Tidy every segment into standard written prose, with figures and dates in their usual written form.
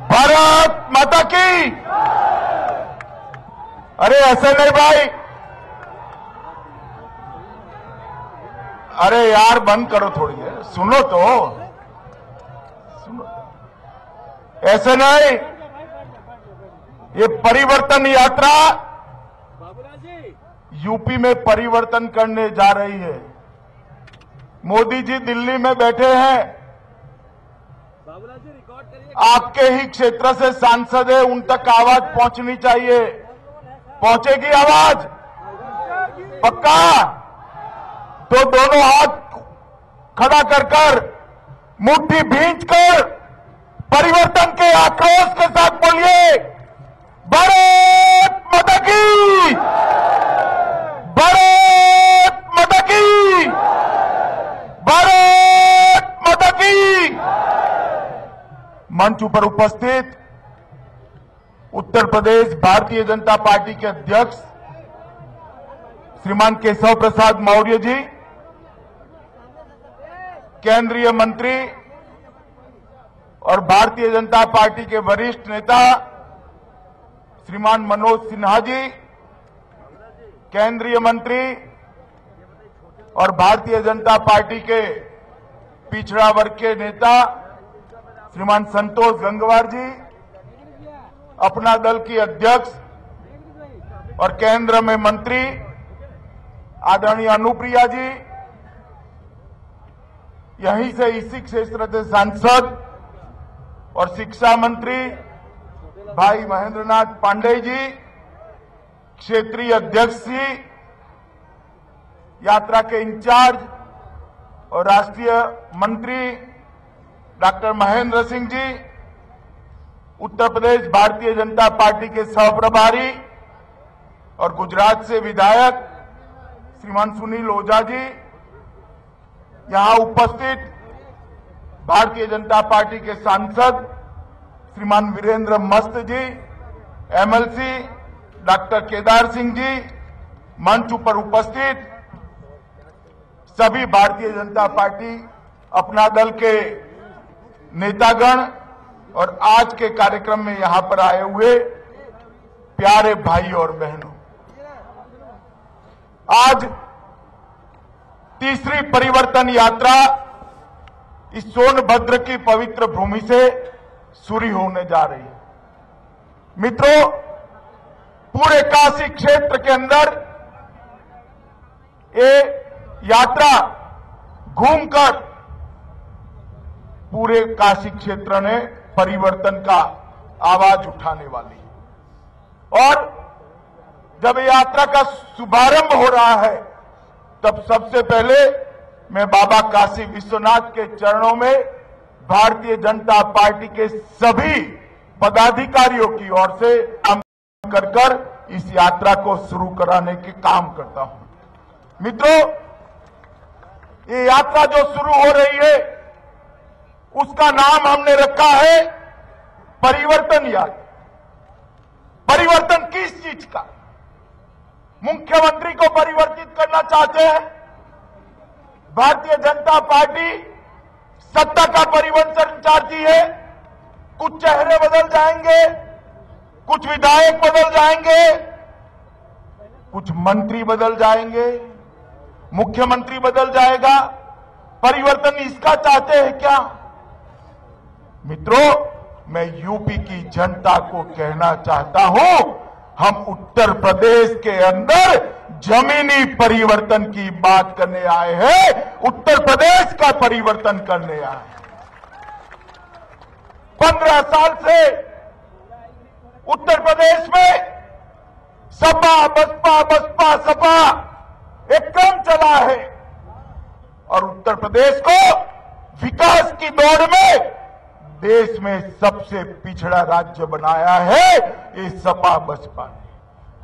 भारत माता की। अरे ऐसे नहीं भाई, अरे यार बंद करो थोड़ी देर, सुनो तो, ऐसे नहीं। ये परिवर्तन यात्रा यूपी में परिवर्तन करने जा रही है। मोदी जी दिल्ली में बैठे हैं, आपके ही क्षेत्र से सांसद है, उन तक आवाज पहुंचनी चाहिए। पहुंचेगी आवाज? पक्का? तो दोनों हाथ खड़ा कर मुट्ठी भींचकर परिवर्तन के आक्रोश के साथ बोलिए, भारत माता की, भारत माता की, भारत माता की। मंच पर उपस्थित उत्तर प्रदेश भारतीय जनता पार्टी के अध्यक्ष श्रीमान केशव प्रसाद मौर्य जी, केंद्रीय मंत्री और भारतीय जनता पार्टी के वरिष्ठ नेता श्रीमान मनोज सिन्हा जी, केंद्रीय मंत्री और भारतीय जनता पार्टी के पिछड़ा वर्ग के नेता श्रीमान संतोष गंगवार जी, अपना दल की अध्यक्ष और केंद्र में मंत्री आदरणीय अनुप्रिया जी, यहीं से इसी क्षेत्र से सांसद और शिक्षा मंत्री भाई महेंद्रनाथ पांडेय जी, क्षेत्रीय अध्यक्ष जी, यात्रा के इंचार्ज और राष्ट्रीय मंत्री डॉक्टर महेंद्र सिंह जी, उत्तर प्रदेश भारतीय जनता पार्टी के सह प्रभारी और गुजरात से विधायक श्रीमान सुनील ओझा जी, यहां उपस्थित भारतीय जनता पार्टी के सांसद श्रीमान वीरेंद्र मस्त जी, एमएलसी डॉक्टर केदार सिंह जी, मंच पर उपस्थित सभी भारतीय जनता पार्टी अपना दल के नेतागण और आज के कार्यक्रम में यहां पर आए हुए प्यारे भाई और बहनों, आज तीसरी परिवर्तन यात्रा इस सोनभद्र की पवित्र भूमि से शुरू होने जा रही है। मित्रों, पूरे काशी क्षेत्र के अंदर ये यात्रा घूमकर पूरे काशी क्षेत्र ने परिवर्तन का आवाज उठाने वाली है। और जब यात्रा का शुभारंभ हो रहा है तब सबसे पहले मैं बाबा काशी विश्वनाथ के चरणों में भारतीय जनता पार्टी के सभी पदाधिकारियों की ओर से काम कर इस यात्रा को शुरू कराने के काम करता हूं। मित्रों, ये यात्रा जो शुरू हो रही है उसका नाम हमने रखा है परिवर्तन यात्रा। परिवर्तन किस चीज का? मुख्यमंत्री को परिवर्तित करना चाहते हैं। भारतीय जनता पार्टी सत्ता का परिवर्तन चाहती है। कुछ चेहरे बदल जाएंगे, कुछ विधायक बदल जाएंगे, कुछ मंत्री बदल जाएंगे, मुख्यमंत्री बदल जाएगा। परिवर्तन इसका चाहते हैं क्या? मित्रों, मैं यूपी की जनता को कहना चाहता हूं, हम उत्तर प्रदेश के अंदर जमीनी परिवर्तन की बात करने आए हैं, उत्तर प्रदेश का परिवर्तन करने आए हैं। 15 साल से उत्तर प्रदेश में सपा बसपा बसपा सपा एक क्रम चला है और उत्तर प्रदेश को विकास की दौड़ में देश में सबसे पिछड़ा राज्य बनाया है ये सपा बसपा ने।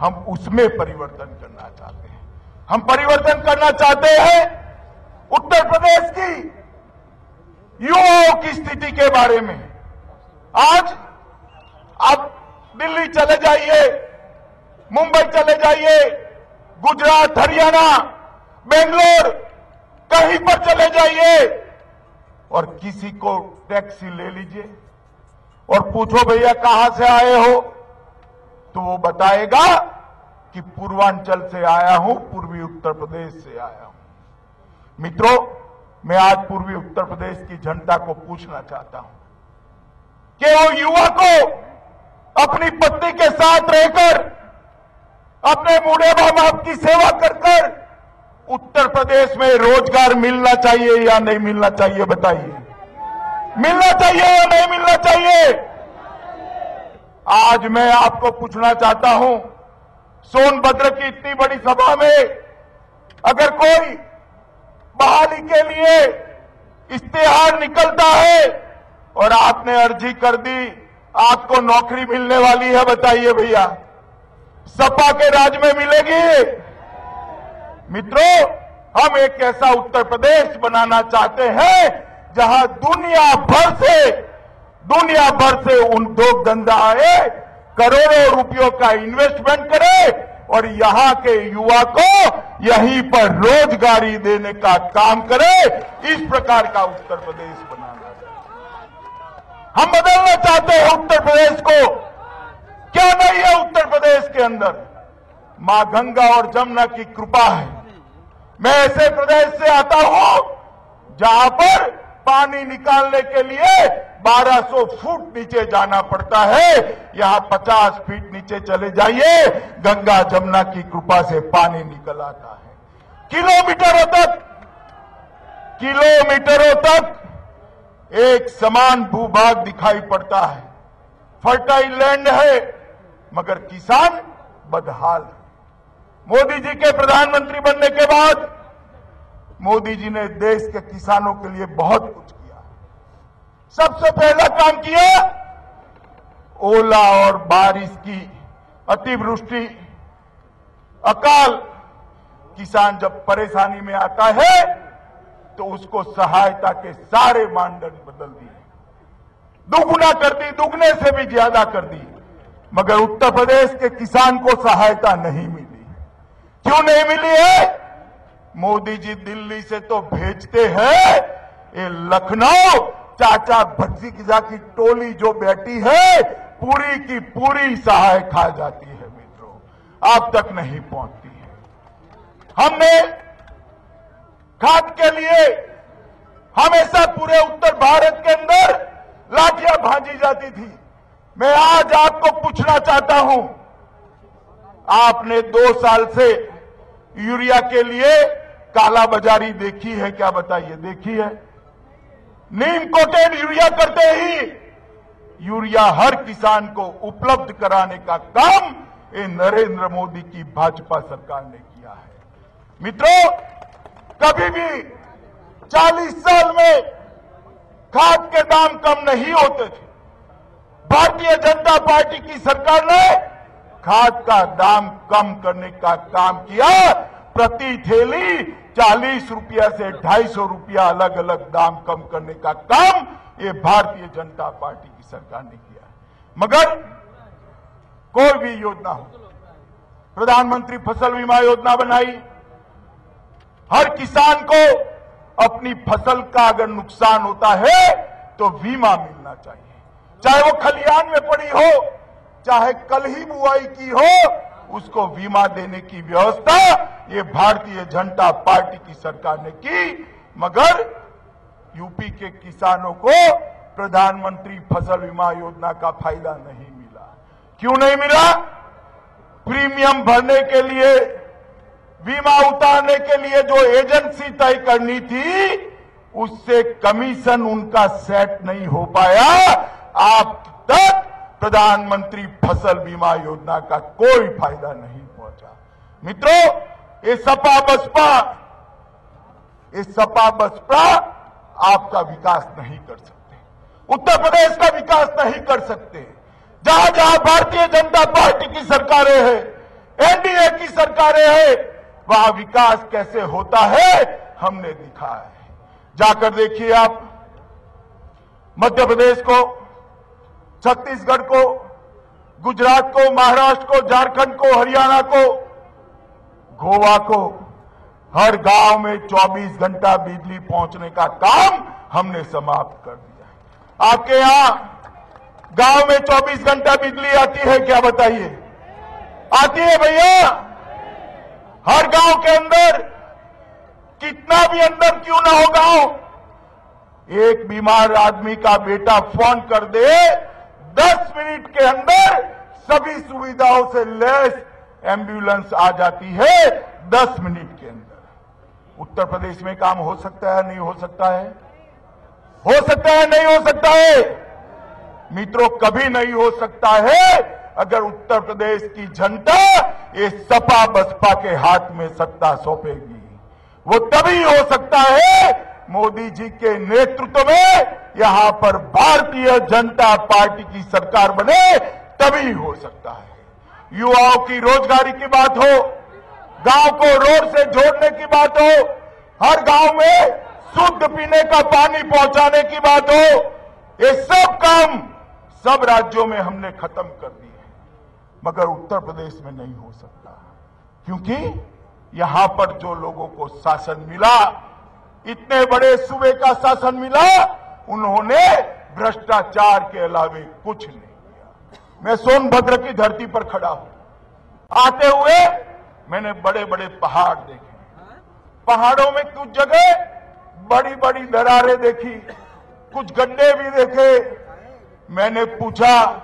हम उसमें परिवर्तन करना चाहते हैं। हम परिवर्तन करना चाहते हैं उत्तर प्रदेश की युवाओं की स्थिति के बारे में। आज आप दिल्ली चले जाइए, मुंबई चले जाइए, गुजरात, हरियाणा, बेंगलोर, कहीं पर चले जाइए और किसी को टैक्सी ले लीजिए, और पूछो भैया कहां से आए हो, तो वो बताएगा कि पूर्वांचल से आया हूं, पूर्वी उत्तर प्रदेश से आया हूं। मित्रों, मैं आज पूर्वी उत्तर प्रदेश की जनता को पूछना चाहता हूं कि वो युवा को अपनी पत्नी के साथ रहकर, अपने बूढ़े मां बाप की सेवा कर उत्तर प्रदेश में रोजगार मिलना चाहिए या नहीं मिलना चाहिए? बताइए, मिलना चाहिए या नहीं मिलना चाहिए? आज मैं आपको पूछना चाहता हूं, सोनभद्र की इतनी बड़ी सभा में अगर कोई बहाली के लिए इश्तेहार निकलता है और आपने अर्जी कर दी, आपको नौकरी मिलने वाली है, बताइए भैया, सपा के राज में मिलेगी? मित्रों, हम एक ऐसा उत्तर प्रदेश बनाना चाहते हैं जहां दुनिया भर से उद्योग धंधा आए, करोड़ों रुपयों का इन्वेस्टमेंट करे और यहां के युवा को यहीं पर रोजगारी देने का काम करे। इस प्रकार का उत्तर प्रदेश बनाना हम बदलना चाहते हैं उत्तर प्रदेश को। क्या नहीं है उत्तर प्रदेश के अंदर? मां गंगा और जमुना की कृपा है। मैं ऐसे प्रदेश से आता हूं जहां पर पानी निकालने के लिए 1200 फुट नीचे जाना पड़ता है। यहां 50 फीट नीचे चले जाइए, गंगा जमुना की कृपा से पानी निकल आता है। किलोमीटरों तक एक समान भूभाग दिखाई पड़ता है, फर्टाइल लैंड है, मगर किसान बदहाल है। मोदी जी के प्रधानमंत्री बनने के बाद मोदी जी ने देश के किसानों के लिए बहुत कुछ किया। सबसे पहला काम किया, ओला और बारिश की अतिवृष्टि, अकाल, किसान जब परेशानी में आता है तो उसको सहायता के सारे मानदंड बदल दिए, दुगुना कर दी, दुगने से भी ज्यादा कर दी, मगर उत्तर प्रदेश के किसान को सहायता नहीं मिली। क्यों नहीं मिली है? मोदी जी दिल्ली से तो भेजते हैं, ये लखनऊ चाचा भतीजा की टोली जो बैठी है, पूरी की पूरी सहाय खा जाती है। मित्रों, आप तक नहीं पहुंचती है। हमने खाद के लिए हमेशा पूरे उत्तर भारत के अंदर लाठियां भांजी जाती थी। मैं आज आपको पूछना चाहता हूं, आपने 2 साल से यूरिया के लिए काला बाजारी देखी है क्या? बताइए, देखी है? नीम कोटेड यूरिया करते ही यूरिया हर किसान को उपलब्ध कराने का काम ये नरेंद्र मोदी की भाजपा सरकार ने किया है। मित्रों, कभी भी 40 साल में खाद के दाम कम नहीं होते थे। भारतीय जनता पार्टी की सरकार ने खाद का दाम कम करने का काम किया। प्रति थैली 40 रुपया से 250 रुपया अलग अलग दाम कम करने का काम ये भारतीय जनता पार्टी की सरकार ने किया है। मगर कोई भी योजना हो, प्रधानमंत्री फसल बीमा योजना बनाई, हर किसान को अपनी फसल का अगर नुकसान होता है तो बीमा मिलना चाहिए, चाहे वो खलिहान में पड़ी हो, चाहे कल ही बुआई की हो, उसको बीमा देने की व्यवस्था ये भारतीय जनता पार्टी की सरकार ने की। मगर यूपी के किसानों को प्रधानमंत्री फसल बीमा योजना का फायदा नहीं मिला। क्यों नहीं मिला? प्रीमियम भरने के लिए, बीमा उतारने के लिए जो एजेंसी तय करनी थी, उससे कमीशन उनका सेट नहीं हो पाया। आप तक प्रधानमंत्री फसल बीमा योजना का कोई फायदा नहीं पहुंचा। मित्रों, ये सपा बसपा आपका विकास नहीं कर सकते, उत्तर प्रदेश का विकास नहीं कर सकते। जहां जहां भारतीय जनता पार्टी की सरकारें हैं, एनडीए की सरकारें हैं, वहां विकास कैसे होता है हमने दिखाया है। जाकर देखिए आप, मध्य प्रदेश को, छत्तीसगढ़ को, गुजरात को, महाराष्ट्र को, झारखंड को, हरियाणा को, गोवा को, हर गांव में 24 घंटा बिजली पहुंचने का काम हमने समाप्त कर दिया है। आपके यहां गांव में 24 घंटा बिजली आती है क्या बताइए? आती है भैया? हर गांव के अंदर, कितना भी अंदर क्यों ना हो गांव, एक बीमार आदमी का बेटा फोन कर दे, 10 मिनट के अंदर सभी सुविधाओं से लैस एम्बुलेंस आ जाती है 10 मिनट के अंदर। उत्तर प्रदेश में काम हो सकता है, नहीं हो सकता है? हो सकता है, नहीं हो सकता है? मित्रों, कभी नहीं हो सकता है अगर उत्तर प्रदेश की जनता ये सपा बसपा के हाथ में सत्ता सौंपेगी। वो तभी हो सकता है मोदी जी के नेतृत्व में यहां पर भारतीय जनता पार्टी की सरकार बने, तभी हो सकता है। युवाओं की रोजगारी की बात हो, गांव को रोड से जोड़ने की बात हो, हर गांव में शुद्ध पीने का पानी पहुंचाने की बात हो, ये सब काम सब राज्यों में हमने खत्म कर दिए, मगर उत्तर प्रदेश में नहीं हो सकता, क्योंकि यहां पर जो लोगों को शासन मिला, इतने बड़े सूबे का शासन मिला, उन्होंने भ्रष्टाचार के अलावे कुछ नहीं किया। मैं सोनभद्र की धरती पर खड़ा हूं, आते हुए मैंने बड़े बड़े पहाड़ देखे, पहाड़ों में कुछ जगह बड़ी बड़ी दरारें देखी, कुछ गड्ढे भी देखे। मैंने पूछा,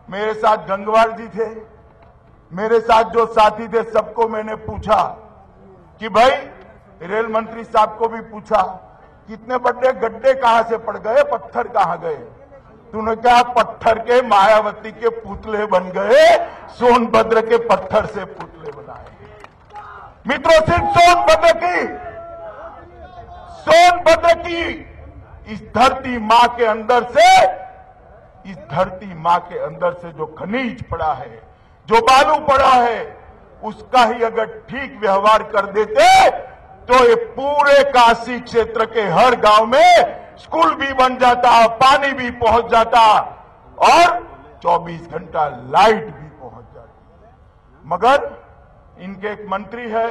मेरे साथ गंगवार जी थे, मेरे साथ जो साथी थे, सबको मैंने पूछा कि भाई, रेल मंत्री साहब को भी पूछा, कितने बड़े गड्ढे कहां से पड़ गए, पत्थर कहां गए? तूने कहा पत्थर के मायावती के पुतले बन गए, सोनभद्र के पत्थर से पुतले बनाए। मित्रों, सिर्फ सोनभद्र की इस धरती मां के अंदर से, इस धरती मां के अंदर से जो खनिज पड़ा है, जो बालू पड़ा है, उसका ही अगर ठीक व्यवहार कर देते तो ये पूरे काशी क्षेत्र के हर गांव में स्कूल भी बन जाता, पानी भी पहुंच जाता और 24 घंटा लाइट भी पहुंच जाती। मगर इनके एक मंत्री है,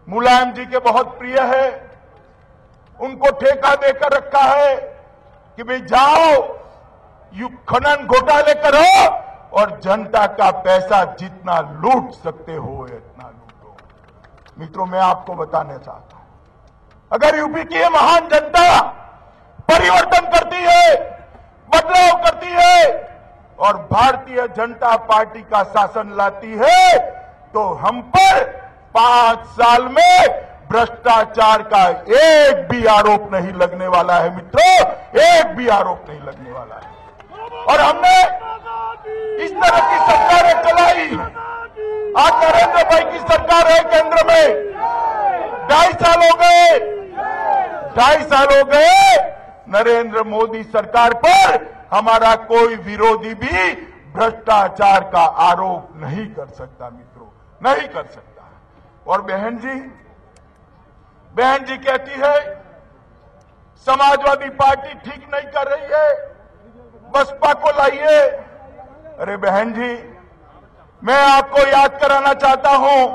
मुलायम जी के बहुत प्रिय है, उनको ठेका देकर रखा है कि भाई जाओ, यू खनन घोटाले करो और जनता का पैसा जितना लूट सकते हो इतना लूटो। मित्रों, मैं आपको बताना चाहता हूं, अगर यूपी की ये महान जनता परिवर्तन करती है, बदलाव करती है और भारतीय जनता पार्टी का शासन लाती है, तो हम पर 5 साल में भ्रष्टाचार का एक भी आरोप नहीं लगने वाला है। मित्रों, एक भी आरोप नहीं लगने वाला है। और हमने इस तरह की सरकारें चलाई। आज नरेंद्र भाई की सरकार है केंद्र में, 2.5 साल हो गए, 2.5 साल हो गए। नरेंद्र मोदी सरकार पर हमारा कोई विरोधी भी भ्रष्टाचार का आरोप नहीं कर सकता। मित्रों, नहीं कर सकता। और बहन जी कहती है समाजवादी पार्टी ठीक नहीं कर रही है, बसपा को लाइए। अरे बहन जी, मैं आपको याद कराना चाहता हूं,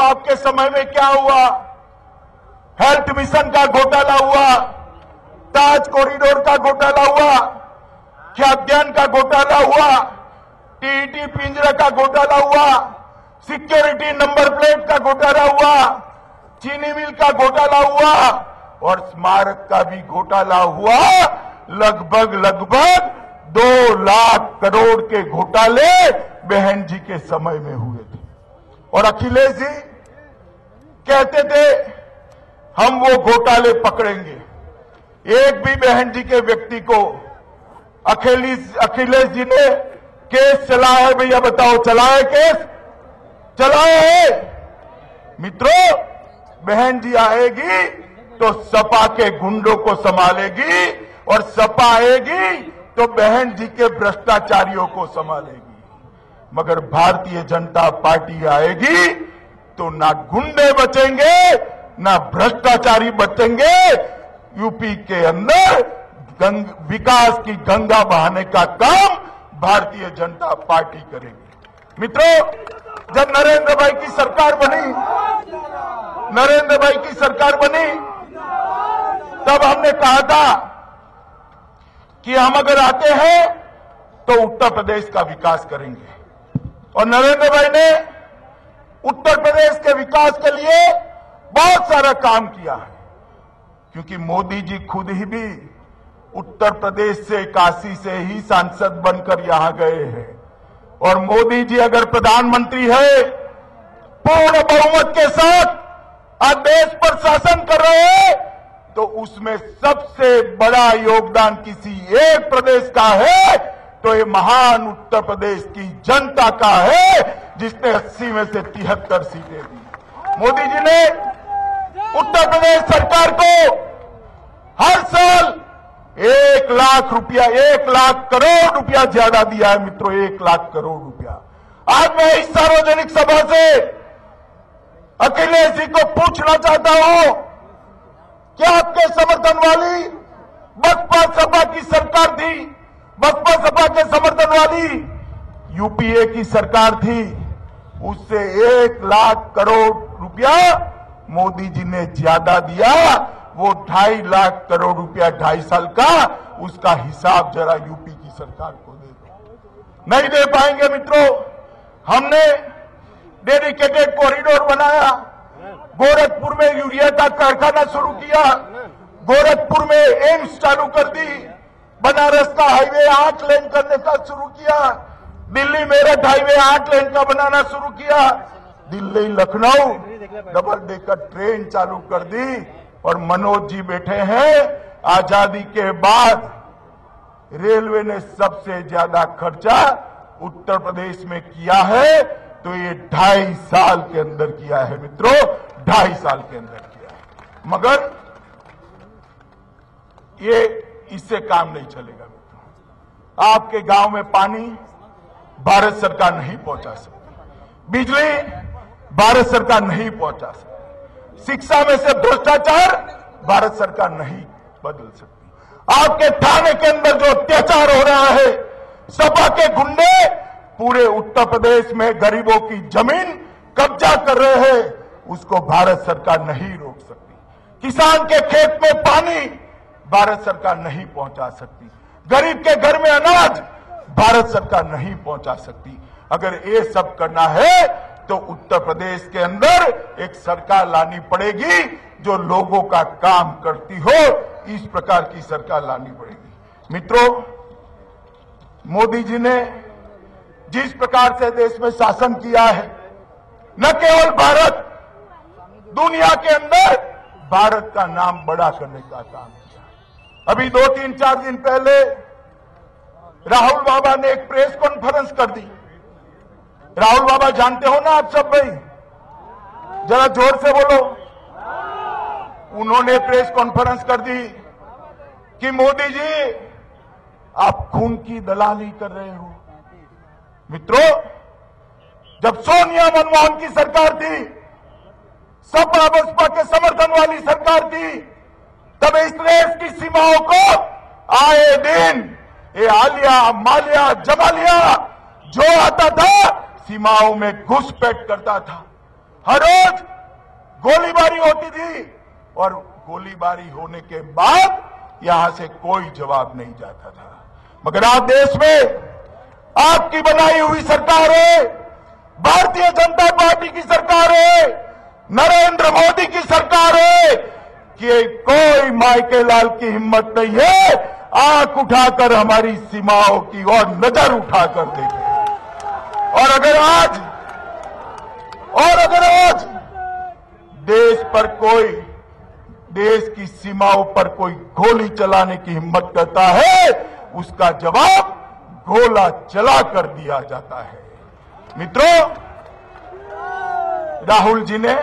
आपके समय में क्या हुआ। हेल्थ मिशन का घोटाला हुआ, ताज कॉरिडोर का घोटाला हुआ, खाद्यान्न का घोटाला हुआ, टीईटी पिंजरा का घोटाला हुआ, सिक्योरिटी नंबर प्लेट का घोटाला हुआ, चीनी मिल का घोटाला हुआ और स्मारक का भी घोटाला हुआ। लगभग 2 लाख करोड़ के घोटाले बहन जी के समय में हुए थे। और अखिलेश जी कहते थे हम वो घोटाले पकड़ेंगे। एक भी बहन जी के व्यक्ति को अखिलेश जी ने केस चलाया है? भैया बताओ, चलाया केस? चलाया है? मित्रों, बहन जी आएगी तो सपा के गुंडों को संभालेगी और सपा आएगी तो बहन जी के भ्रष्टाचारियों को संभालेगी। मगर भारतीय जनता पार्टी आएगी तो ना गुंडे बचेंगे, ना भ्रष्टाचारी बचेंगे। यूपी के अंदर विकास की गंगा बहाने का काम भारतीय जनता पार्टी करेगी। मित्रों, जब नरेंद्र भाई की सरकार बनी, तब हमने कहा था कि हम अगर आते हैं तो उत्तर प्रदेश का विकास करेंगे, और नरेंद्र भाई ने उत्तर प्रदेश के विकास के लिए बहुत सारा काम किया है, क्योंकि मोदी जी खुद ही भी उत्तर प्रदेश से, काशी से ही सांसद बनकर यहां गए हैं। और मोदी जी अगर प्रधानमंत्री है, पूर्ण बहुमत के साथ आज देश पर शासन कर रहे हैं, तो उसमें सबसे बड़ा योगदान किसी एक प्रदेश का है तो ये महान उत्तर प्रदेश की जनता का है, जिसने 80 में से 73 सीटें दी। मोदी जी ने उत्तर प्रदेश सरकार को हर साल 1 लाख रुपया, 1 लाख करोड़ रुपया ज्यादा दिया है मित्रों, 1 लाख करोड़ रुपया। आज मैं इस सार्वजनिक सभा से अखिलेश जी को पूछना चाहता हूं, क्या आपके समर्थन वाली बसपा सपा की सरकार थी, बसपा सपा के समर्थन वाली यूपीए की सरकार थी, उससे 1 लाख करोड़ रुपया मोदी जी ने ज्यादा दिया, वो 2.5 लाख करोड़ रुपया 2.5 साल का, उसका हिसाब जरा यूपी की सरकार को दे दो। नहीं दे पाएंगे मित्रों। हमने डेडिकेटेड कॉरिडोर बनाया, गोरखपुर में यूरिया का कारखाना शुरू किया, गोरखपुर में एम्स चालू कर दी, बनारस का हाईवे 8 लेन करने का शुरू किया, दिल्ली मेरठ हाईवे 8 लेन का बनाना शुरू किया, Delhi Lucknow double decker train चालू कर दी। और मनोज जी बैठे हैं, आजादी के बाद रेलवे ने सबसे ज्यादा खर्चा उत्तर प्रदेश में किया है, तो ये 2.5 साल के अंदर किया है मित्रों, 2.5 साल के अंदर किया है। मगर ये इससे काम नहीं चलेगा मित्रों। आपके गांव में पानी भारत सरकार नहीं पहुंचा सकती, बिजली भारत सरकार नहीं पहुंचा सकती, शिक्षा में से भ्रष्टाचार भारत सरकार नहीं बदल सकती। आपके थाने के अंदर जो अत्याचार हो रहा है, सपा के गुंडे पूरे उत्तर प्रदेश में गरीबों की जमीन कब्जा कर रहे हैं, उसको भारत सरकार नहीं रोक सकती। किसान के खेत में पानी भारत सरकार नहीं पहुंचा सकती, गरीब के घर में अनाज भारत सरकार नहीं पहुंचा सकती। अगर ये सब करना है तो उत्तर प्रदेश के अंदर एक सरकार लानी पड़ेगी जो लोगों का काम करती हो, इस प्रकार की सरकार लानी पड़ेगी। मित्रों, मोदी जी ने जिस प्रकार से देश में शासन किया है, न केवल भारत, दुनिया के अंदर भारत का नाम बड़ा करने का काम किया। अभी 2-3-4 दिन पहले राहुल बाबा ने एक प्रेस कॉन्फ्रेंस कर दी। राहुल बाबा जानते हो ना आप सब भाई, जरा जोर से बोलो। उन्होंने प्रेस कॉन्फ्रेंस कर दी कि मोदी जी आप खून की दलाली कर रहे हो। मित्रों, जब सोनिया मनमोहन की सरकार थी, सपा बसपा के समर्थन वाली सरकार थी, तब इस देश की सीमाओं को आए दिन ये आलिया मालिया जमालिया जो आता था सीमाओं में घुसपैठ करता था। हर रोज गोलीबारी होती थी और गोलीबारी होने के बाद यहां से कोई जवाब नहीं जाता था। मगर आज देश में आपकी बनाई हुई सरकार है, भारतीय जनता पार्टी की सरकार है, नरेंद्र मोदी की सरकार है, कि कोई मायके लाल की हिम्मत नहीं है आंख उठाकर हमारी सीमाओं की ओर नजर उठाकर देखे। और अगर आज देश पर कोई, देश की सीमाओं पर कोई गोली चलाने की हिम्मत करता है, उसका जवाब गोला चला कर दिया जाता है। मित्रों, राहुल जी ने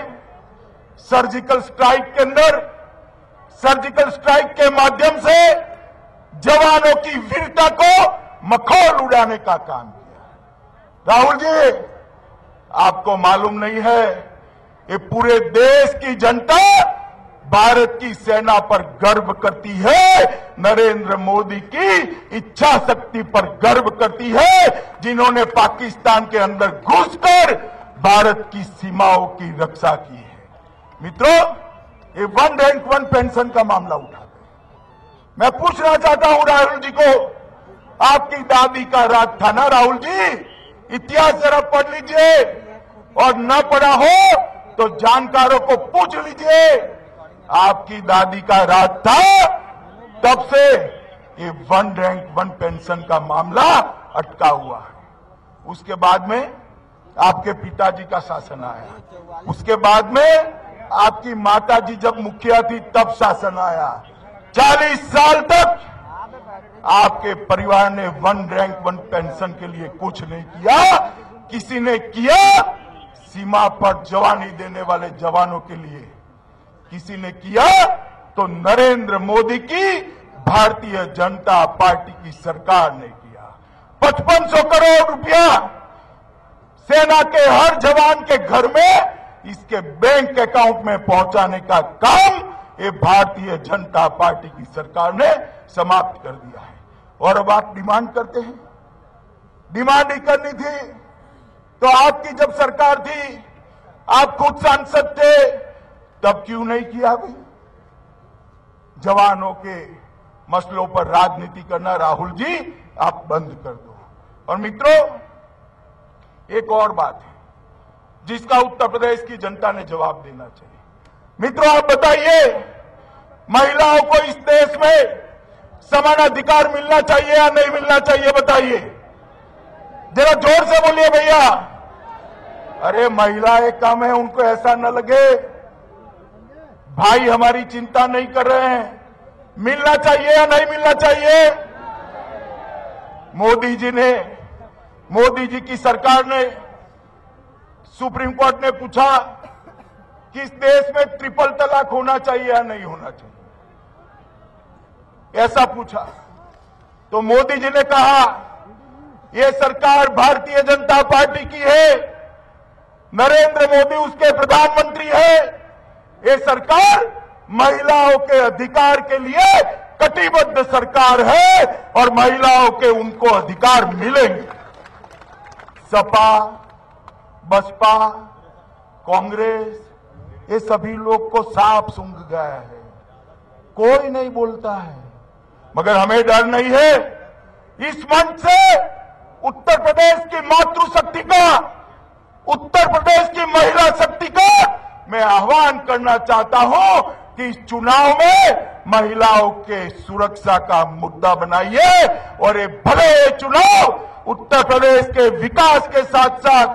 सर्जिकल स्ट्राइक के अंदर, सर्जिकल स्ट्राइक के माध्यम से जवानों की वीरता को मखौल उड़ाने का काम किया। राहुल जी, आपको मालूम नहीं है, ये पूरे देश की जनता भारत की सेना पर गर्व करती है, नरेंद्र मोदी की इच्छा शक्ति पर गर्व करती है, जिन्होंने पाकिस्तान के अंदर घुसकर भारत की सीमाओं की रक्षा की है। मित्रों, ये 1 रैंक 1 पेंशन का मामला उठा मैं पूछना चाहता हूं राहुल जी को, आपकी दादी का राज था ना राहुल जी? इतिहास जरा पढ़ लीजिए, और न पढ़ा हो तो जानकारों को पूछ लीजिए। आपकी दादी का राज था, तब से ये वन रैंक वन पेंशन का मामला अटका हुआ है। उसके बाद में आपके पिताजी का शासन आया, उसके बाद में आपकी माताजी जब मुखिया थी तब शासन आया। 40 साल तक आपके परिवार ने वन रैंक वन पेंशन के लिए कुछ नहीं किया। किसी ने किया सीमा पर जवानी देने वाले जवानों के लिए, किसी ने किया तो नरेंद्र मोदी की भारतीय जनता पार्टी की सरकार ने किया। 5500 करोड़ रुपया सेना के हर जवान के घर में इसके बैंक अकाउंट में पहुंचाने का काम ये भारतीय जनता पार्टी की सरकार ने समाप्त कर दिया है। और अब आप डिमांड करते हैं, डिमांड ही करनी थी तो आपकी जब सरकार थी, आप खुद सांसद थे, तब क्यों नहीं किया भाई? जवानों के मसलों पर राजनीति करना राहुल जी आप बंद कर दो। और मित्रों, एक और बात है जिसका उत्तर प्रदेश की जनता ने जवाब देना चाहिए। मित्रों, आप बताइए, महिलाओं को इस देश में समान अधिकार मिलना चाहिए या नहीं मिलना चाहिए? बताइए, जरा जोर से बोलिए भैया। अरे महिलाएं कम है, उनको ऐसा न लगे भाई हमारी चिंता नहीं कर रहे हैं। मिलना चाहिए या नहीं मिलना चाहिए? मोदी जी की सरकार ने, सुप्रीम कोर्ट ने पूछा कि इस देश में ट्रिपल तलाक होना चाहिए या नहीं होना चाहिए, ऐसा पूछा तो मोदी जी ने कहा यह सरकार भारतीय जनता पार्टी की है, नरेंद्र मोदी उसके प्रधानमंत्री है, ये सरकार महिलाओं के अधिकार के लिए कटिबद्ध सरकार है और महिलाओं के उनको अधिकार मिलेंगे। सपा, बसपा, कांग्रेस, ये सभी लोग को सांप सूंघ गया है, कोई नहीं बोलता है, मगर हमें डर नहीं है। इस मंच से उत्तर प्रदेश की मातृशक्ति का, उत्तर प्रदेश की महिला शक्ति का मैं आह्वान करना चाहता हूं कि इस चुनाव में महिलाओं के सुरक्षा का मुद्दा बनाइए और ये भले चुनाव उत्तर प्रदेश के विकास के साथ साथ,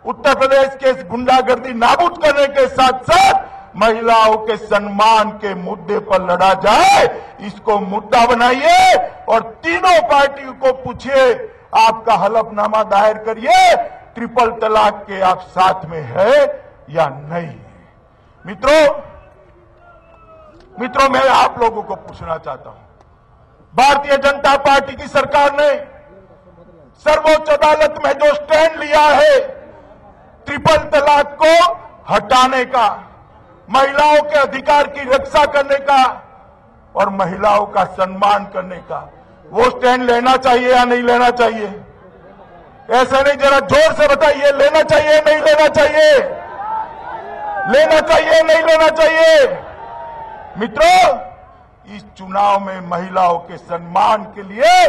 उत्तर प्रदेश के गुंडागर्दी नाबूद करने के साथ साथ महिलाओं के सम्मान के मुद्दे पर लड़ा जाए, इसको मुद्दा बनाइए और तीनों पार्टियों को पूछिए, आपका हलफनामा दायर करिए, ट्रिपल तलाक के आप साथ में है या नहीं। मित्रों, मैं आप लोगों को पूछना चाहता हूं, भारतीय जनता पार्टी की सरकार ने सर्वोच्च अदालत में जो स्टैंड लिया है ट्रिपल तलाक को हटाने का, महिलाओं के अधिकार की रक्षा करने का और महिलाओं का सम्मान करने का, वो स्टैंड लेना चाहिए या नहीं लेना चाहिए? ऐसा नहीं, जरा जोर से बताइए, लेना चाहिए नहीं लेना चाहिए? लेना चाहिए नहीं लेना चाहिए? मित्रों, इस चुनाव में महिलाओं के सम्मान के लिए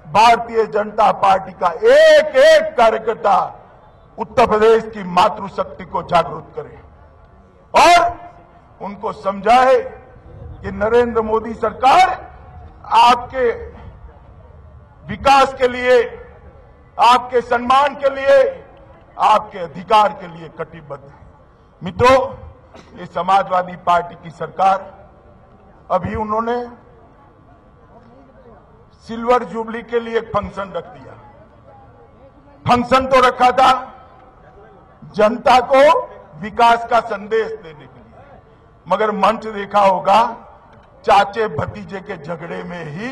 भारतीय जनता पार्टी का एक एक कार्यकर्ता उत्तर प्रदेश की मातृशक्ति को जागरूक करे और उनको समझाए कि नरेंद्र मोदी सरकार आपके विकास के लिए, आपके सम्मान के लिए, आपके अधिकार के लिए कटिबद्ध है। मित्रों, ये समाजवादी पार्टी की सरकार, अभी उन्होंने सिल्वर जुबली के लिए एक फंक्शन रख दिया। फंक्शन तो रखा था जनता को विकास का संदेश देने के लिए, मगर मंच देखा होगा, चाचे भतीजे के झगड़े में ही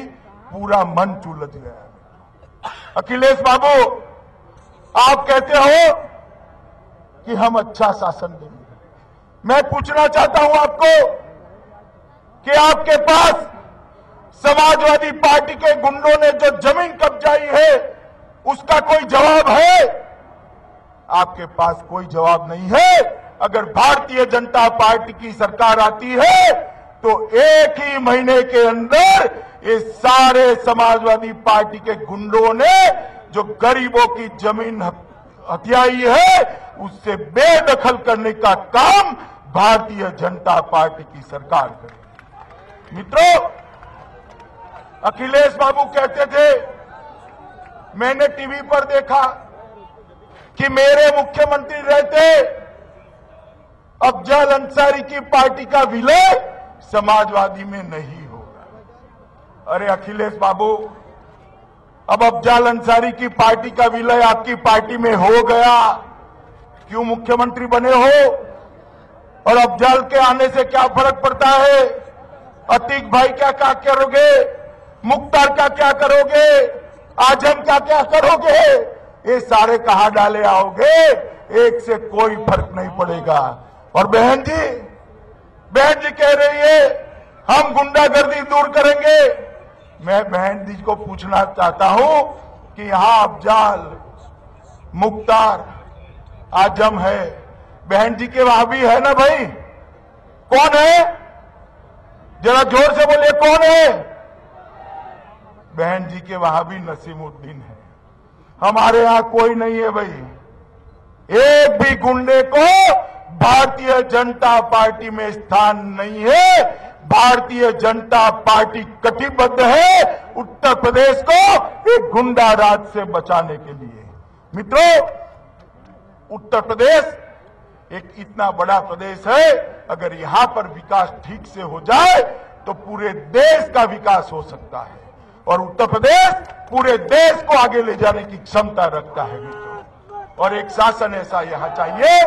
पूरा मंच उलझ गया। अखिलेश बाबू, आप कहते हो कि हम अच्छा शासन देंगे, मैं पूछना चाहता हूं आपको कि आपके पास समाजवादी पार्टी के गुंडों ने जो जमीन कब्जाई है उसका कोई जवाब है? आपके पास कोई जवाब नहीं है। अगर भारतीय जनता पार्टी की सरकार आती है तो एक ही महीने के अंदर ये सारे समाजवादी पार्टी के गुंडों ने जो गरीबों की जमीन हथियाई है उससे बेदखल करने का काम भारतीय जनता पार्टी की सरकार करेगी। मित्रों, अखिलेश बाबू कहते थे, मैंने टीवी पर देखा कि मेरे मुख्यमंत्री रहते अफजल अंसारी की पार्टी का विलय समाजवादी में नहीं होगा। अरे अखिलेश बाबू, अब अफजल अंसारी की पार्टी का विलय आपकी पार्टी में हो गया, क्यों मुख्यमंत्री बने हो? और अफजल के आने से क्या फर्क पड़ता है? अतीक भाई क्या करोगे? मुख्तार का क्या करोगे? आजम का क्या करोगे? ये सारे कहां डाले आओगे? एक से कोई फर्क नहीं पड़ेगा। और बहन जी कह रही है हम गुंडागर्दी दूर करेंगे। मैं बहन जी को पूछना चाहता हूं कि यहां अफजल, मुख्तार, आजम है, बहन जी के वहां भी है ना भाई? कौन है? जरा जोर से बोलिए, कौन है? बहन जी के वहां भी नसीमुद्दीन है। हमारे यहां कोई नहीं है भाई। एक भी गुंडे को भारतीय जनता पार्टी में स्थान नहीं है। भारतीय जनता पार्टी कटिबद्ध है उत्तर प्रदेश को एक गुंडा राज से बचाने के लिए। मित्रों, उत्तर प्रदेश एक इतना बड़ा प्रदेश है, अगर यहां पर विकास ठीक से हो जाए तो पूरे देश का विकास हो सकता है और उत्तर प्रदेश पूरे देश को आगे ले जाने की क्षमता रखता है। मित्रों, और एक शासन ऐसा यहां चाहिए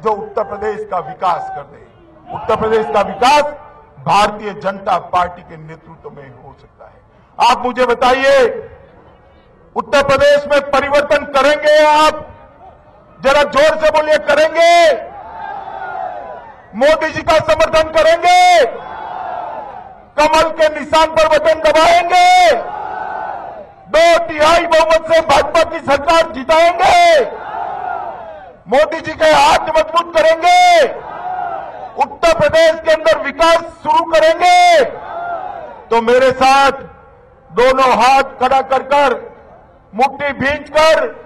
जो उत्तर प्रदेश का विकास कर दे। उत्तर प्रदेश का विकास भारतीय जनता पार्टी के नेतृत्व में हो सकता है। आप मुझे बताइए, उत्तर प्रदेश में परिवर्तन करेंगे आप? जरा जोर से बोलिए, करेंगे? मोदी जी का समर्थन करेंगे? कमल के निशान पर बटन दबाएंगे? 2/3 बहुमत से भाजपा की सरकार जिताएंगे? मोदी जी के हाथ मजबूत करेंगे? उत्तर प्रदेश के अंदर विकास शुरू करेंगे? तो मेरे साथ दोनों हाथ खड़ा कर मुट्ठी भींचकर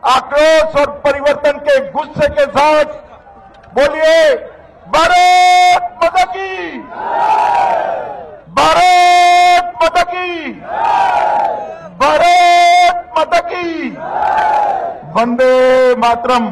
आक्रोश और परिवर्तन के गुस्से के साथ बोलिए, भारत माता की, भारत माता की, भारत माता की, वंदे मातरम।